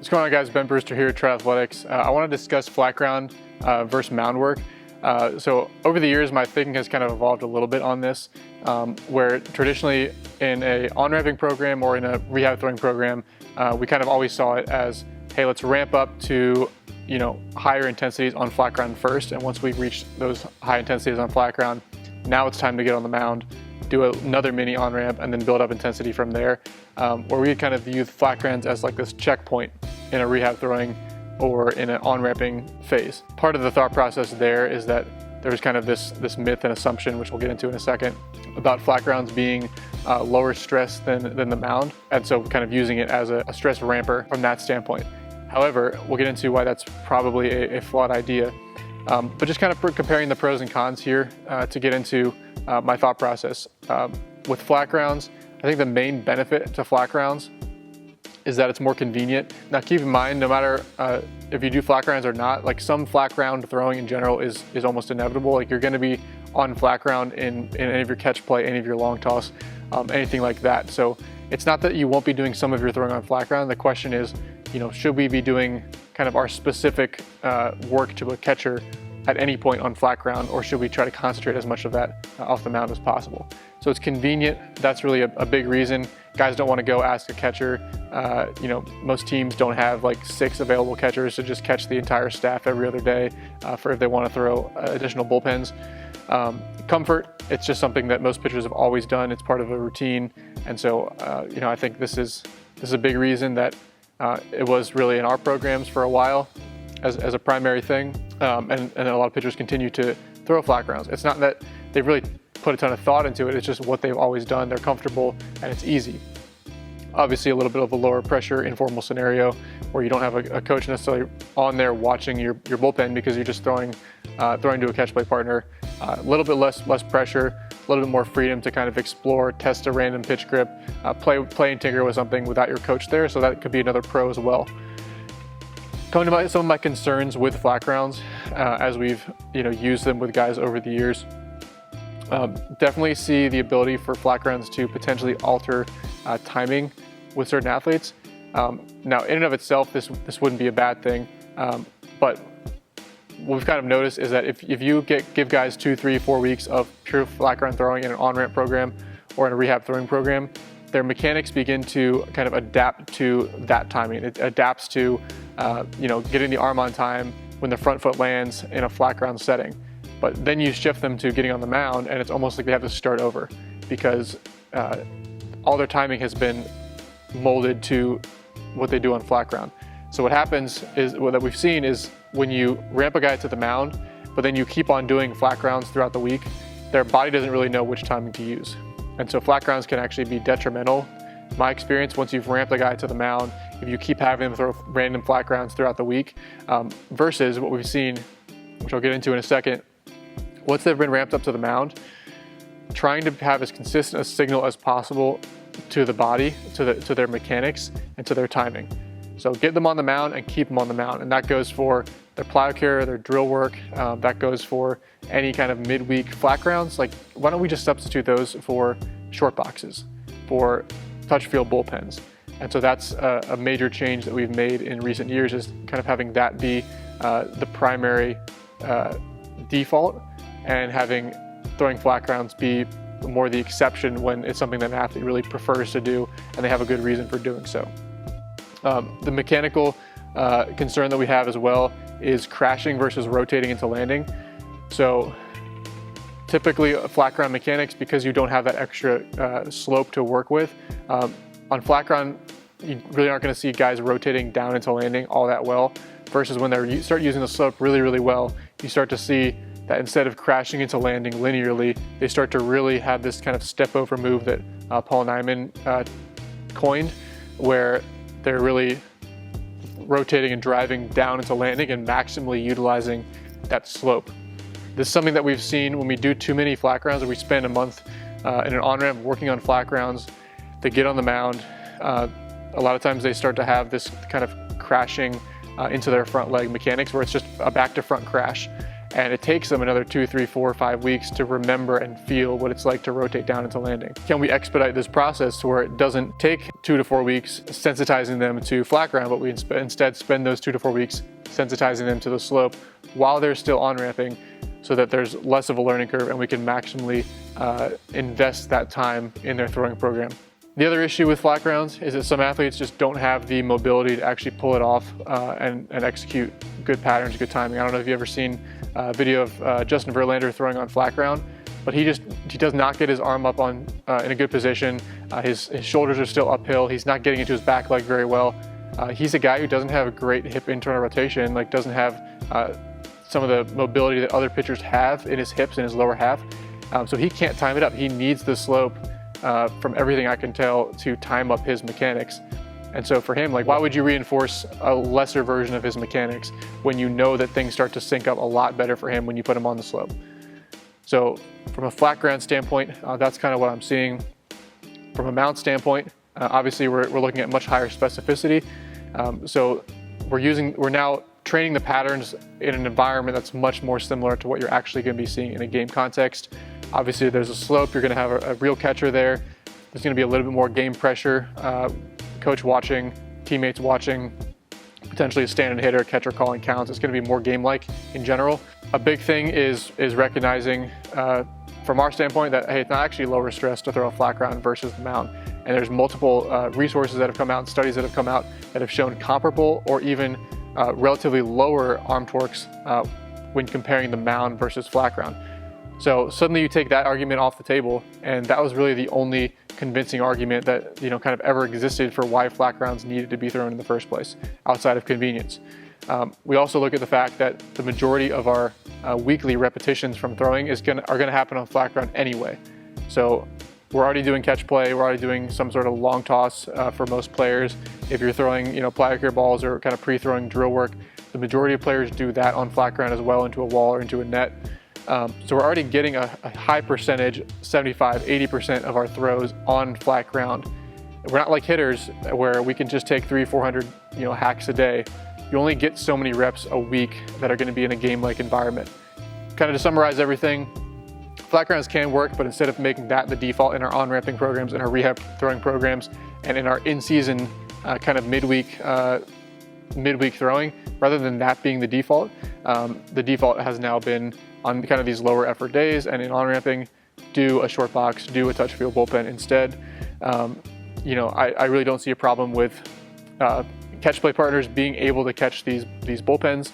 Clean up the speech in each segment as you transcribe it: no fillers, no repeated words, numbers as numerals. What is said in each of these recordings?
What's going on, guys? Ben Brewster here at Triathletics. I want to discuss flat ground versus mound work. So over the years, my thinking has kind of evolved a little bit on this, where traditionally in a on-ramping program or in a rehab throwing program, we kind of always saw it as, hey, let's ramp up to higher intensities on flat ground first, and once we've reached those high intensities on flat ground, now it's time to get on the mound, do another mini on-ramp, and then build up intensity from there, where we kind of view flat grounds as like this checkpoint in a rehab throwing or in an on-ramping phase. Part of the thought process there is that there's kind of this myth and assumption, which we'll get into in a second, about flat grounds being lower stress than the mound, and so kind of using it as a stress ramper from that standpoint. However, we'll get into why that's probably a flawed idea. But just kind of comparing the pros and cons here to get into my thought process. With flat grounds, I think the main benefit to flat grounds is that it's more convenient. Now keep in mind, no matter if you do flat grounds or not, like some flat ground throwing in general is almost inevitable. Like you're gonna be on flat ground in any of your catch play, any of your long toss, anything like that. So it's not that you won't be doing some of your throwing on flat ground. The question is, should we be doing kind of our specific work to a catcher at any point on flat ground, or should we try to concentrate as much of that off the mound as possible? So it's convenient. That's really a big reason. Guys don't want to go ask a catcher. Most teams don't have like 6 available catchers to just catch the entire staff every other day for if they want to throw additional bullpens. Comfort, it's just something that most pitchers have always done. It's part of a routine. And so, I think this is a big reason that it was really in our programs for a while as a primary thing. And a lot of pitchers continue to throw flat grounds. It's not that they've really put a ton of thought into it. It's just what they've always done. They're comfortable and it's easy. Obviously a little bit of a lower pressure informal scenario where you don't have a coach necessarily on there watching your bullpen because you're just throwing to a catch play partner. A little bit less pressure, a little bit more freedom to kind of explore, test a random pitch grip, play and tinker with something without your coach there. So that could be another pro as well. Coming to some of my concerns with flat grounds as we've used them with guys over the years. Definitely see the ability for flat grounds to potentially alter timing with certain athletes. Now, in and of itself, this wouldn't be a bad thing, but what we've kind of noticed is that if you give guys 2, 3, 4 weeks of pure flat ground throwing in an on-ramp program or in a rehab throwing program, their mechanics begin to kind of adapt to that timing. It adapts to getting the arm on time when the front foot lands in a flat ground setting. But then you shift them to getting on the mound, and it's almost like they have to start over because all their timing has been molded to what they do on flat ground. So what happens is, what that we've seen is when you ramp a guy to the mound, but then you keep on doing flat grounds throughout the week, their body doesn't really know which timing to use. And so flat grounds can actually be detrimental. My experience, once you've ramped a guy to the mound, if you keep having them throw random flat grounds throughout the week, versus what we've seen, which I'll get into in a second, once they've been ramped up to the mound, trying to have as consistent a signal as possible to the body, to their mechanics, and to their timing. So get them on the mound and keep them on the mound. And that goes for their plow carrier, their drill work, that goes for any kind of midweek flat grounds. Like, why don't we just substitute those for short boxes, for touch field bullpens? And so that's a major change that we've made in recent years, is kind of having that be the primary default, and having throwing flat grounds be more the exception when it's something that an athlete really prefers to do and they have a good reason for doing so. The mechanical concern that we have as well is crashing versus rotating into landing. So typically flat ground mechanics, because you don't have that extra slope to work with, on flat ground you really aren't going to see guys rotating down into landing all that well, versus when they start using the slope really, really well, you start to see that instead of crashing into landing linearly, they start to really have this kind of step over move that Paul and I coined, where they're really rotating and driving down into landing and maximally utilizing that slope. This is something that we've seen when we do too many flat grounds, or we spend a month in an on-ramp working on flat grounds. They get on the mound. A lot of times they start to have this kind of crashing into their front leg mechanics, where it's just a back to front crash. and it takes them another 2, 3, 4, 5 weeks to remember and feel what it's like to rotate down into landing. Can we expedite this process to where it doesn't take 2 to 4 weeks sensitizing them to flat ground, but we instead spend those 2 to 4 weeks sensitizing them to the slope while they're still on ramping, so that there's less of a learning curve and we can maximally invest that time in their throwing program. The other issue with flat grounds is that some athletes just don't have the mobility to actually pull it off and execute good patterns, good timing. I don't know if you've ever seen a video of Justin Verlander throwing on flat ground, but he does not get his arm up on in a good position. His shoulders are still uphill. He's not getting into his back leg very well. He's a guy who doesn't have a great hip internal rotation, like doesn't have some of the mobility that other pitchers have in his hips and his lower half. So he can't time it up. He needs the slope, from everything I can tell, to time up his mechanics. And so for him, like, why would you reinforce a lesser version of his mechanics when you know that things start to sync up a lot better for him when you put him on the slope? So from a flat ground standpoint, that's kind of what I'm seeing. From a mound standpoint, obviously we're looking at much higher specificity. So we're now training the patterns in an environment that's much more similar to what you're actually going to be seeing in a game context. Obviously there's a slope, you're going to have a real catcher there. There's going to be a little bit more game pressure, coach watching, teammates watching, potentially a stand-in hitter, catcher calling counts. It's going to be more game-like in general. A big thing is recognizing from our standpoint that, hey, it's not actually lower stress to throw a flat ground versus the mound. And there's multiple resources that have come out and studies that have come out that have shown comparable or even relatively lower arm torques when comparing the mound versus flat ground. So suddenly you take that argument off the table, and that was really the only convincing argument that kind of ever existed for why flat grounds needed to be thrown in the first place, outside of convenience. We also look at the fact that the majority of our weekly repetitions from throwing are going to happen on flat ground anyway. So we're already doing catch play, we're already doing some sort of long toss for most players. If you're throwing plyometric balls or kind of pre-throwing drill work, the majority of players do that on flat ground as well, into a wall or into a net. So we're already getting a high percentage, 75, 80% of our throws on flat ground. We're not like hitters where we can just take 300-400 hacks a day. You only get so many reps a week that are going to be in a game-like environment. Kind of to summarize everything, flat grounds can work, but instead of making that the default in our on-ramping programs, in our rehab throwing programs, and in our in-season kind of midweek throwing, rather than that being the default has now been on kind of these lower effort days, and in on-ramping, do a short box, do a touch field bullpen instead. I really don't see a problem with catch play partners being able to catch these bullpens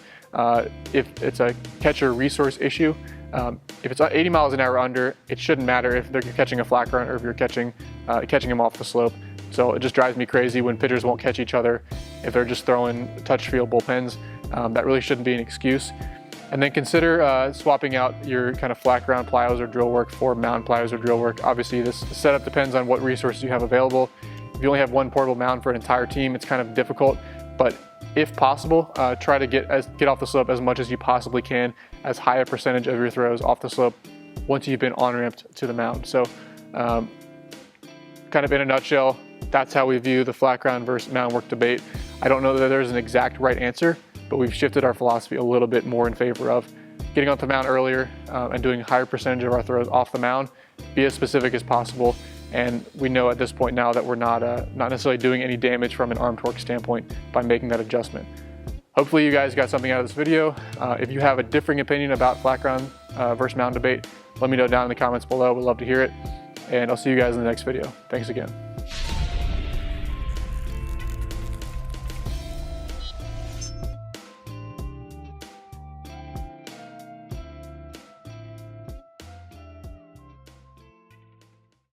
if it's a catcher resource issue. If it's 80 miles an hour under, it shouldn't matter if they're catching a flat ground or if you're catching them off the slope. So it just drives me crazy when pitchers won't catch each other if they're just throwing touch field bullpens. That really shouldn't be an excuse. And then consider swapping out your kind of flat ground plyos or drill work for mound plyos or drill work. Obviously this setup depends on what resources you have available. If you only have one portable mound for an entire team, it's kind of difficult, but if possible, try to get off the slope as much as you possibly can, as high a percentage of your throws off the slope once you've been on-ramped to the mound. So kind of in a nutshell, that's how we view the flat ground versus mound work debate. I don't know that there's an exact right answer, but we've shifted our philosophy a little bit more in favor of getting off the mound earlier and doing a higher percentage of our throws off the mound, be as specific as possible. And we know at this point now that we're not necessarily doing any damage from an arm torque standpoint by making that adjustment. Hopefully you guys got something out of this video. If you have a differing opinion about flat ground versus mound debate, let me know down in the comments below. We'd love to hear it. And I'll see you guys in the next video. Thanks again.